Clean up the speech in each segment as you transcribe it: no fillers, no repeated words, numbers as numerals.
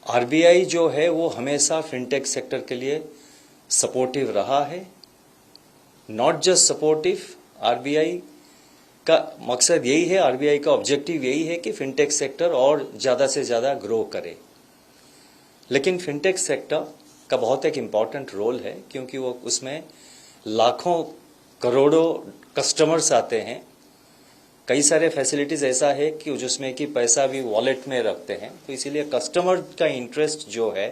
RBI जो है वो हमेशा फिनटेक सेक्टर के लिए सपोर्टिव रहा है। नॉट जस्ट सपोर्टिव, आरबीआई का मकसद यही है, आरबीआई का ऑब्जेक्टिव यही है कि फिनटेक सेक्टर और ज़्यादा से ज़्यादा ग्रो करे। लेकिन फिनटेक सेक्टर का बहुत एक इम्पॉर्टेंट रोल है, क्योंकि वो उसमें लाखों करोड़ों कस्टमर्स आते हैं। कई सारे फैसिलिटीज़ ऐसा है कि जिसमें कि पैसा भी वॉलेट में रखते हैं, तो इसीलिए कस्टमर का इंटरेस्ट जो है,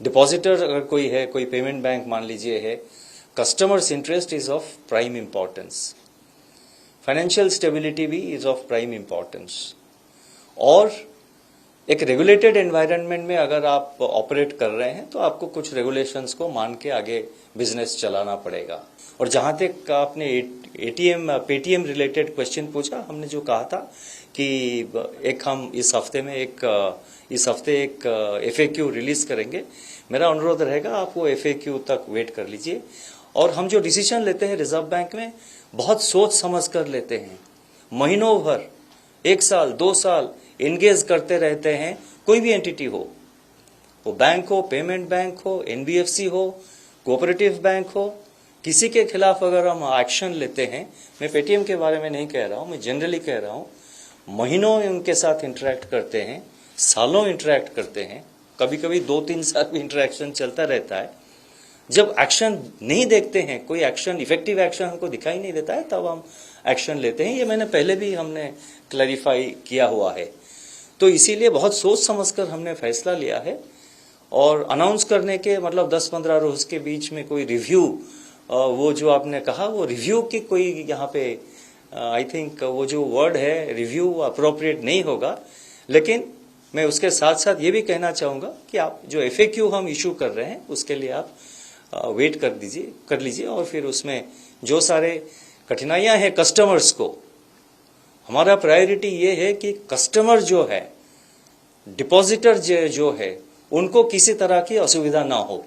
डिपॉजिटर अगर कोई है, कोई पेमेंट बैंक मान लीजिए है, customers interest is of prime importance. Financial stability भी इज ऑफ प्राइम इम्पॉर्टेंस। और एक रेगुलेटेड एनवायरनमेंट में अगर आप ऑपरेट कर रहे हैं तो आपको कुछ रेगुलेशंस को मान के आगे बिजनेस चलाना पड़ेगा। और जहां तक आपने पेटीएम रिलेटेड क्वेश्चन पूछा, हमने जो कहा था कि हम इस हफ्ते एक एफएक्यू रिलीज करेंगे। मेरा अनुरोध रहेगा आप वो एफएक्यू तक वेट कर लीजिए। और हम जो डिसीजन लेते हैं रिजर्व बैंक में, बहुत सोच समझ कर लेते हैं। महीनों भर, 1 साल 2 साल एंगेज करते रहते हैं। कोई भी एंटिटी हो, वो बैंक हो, पेमेंट बैंक हो, एनबीएफसी हो, कोऑपरेटिव बैंक हो, किसी के खिलाफ अगर हम एक्शन लेते हैं, मैं पेटीएम के बारे में नहीं कह रहा हूं, मैं जनरली कह रहा हूं, महीनों उनके साथ इंटरेक्ट करते हैं, सालों इंटरेक्ट करते हैं, कभी कभी 2-3 साल भी इंटरेक्शन चलता रहता है। जब एक्शन नहीं देखते हैं, कोई एक्शन, इफेक्टिव एक्शन हमको दिखाई नहीं देता है, तब हम एक्शन लेते हैं। ये मैंने पहले भी हमने क्लैरिफाई किया हुआ है। तो इसीलिए बहुत सोच समझकर हमने फैसला लिया है। और अनाउंस करने के मतलब 10-15 रोज के बीच में कोई रिव्यू, वो जो आपने कहा, वो रिव्यू की कोई यहाँ पे आई थिंक वो जो वर्ड है रिव्यू अप्रोप्रिएट नहीं होगा। लेकिन मैं उसके साथ साथ ये भी कहना चाहूंगा कि आप जो एफएक्यू हम इशू कर रहे हैं, उसके लिए आप वेट कर लीजिए। और फिर उसमें जो सारे कठिनाइयां हैं कस्टमर्स को, हमारा प्रायोरिटी ये है कि कस्टमर जो है, डिपॉजिटर जो है, उनको किसी तरह की असुविधा ना हो।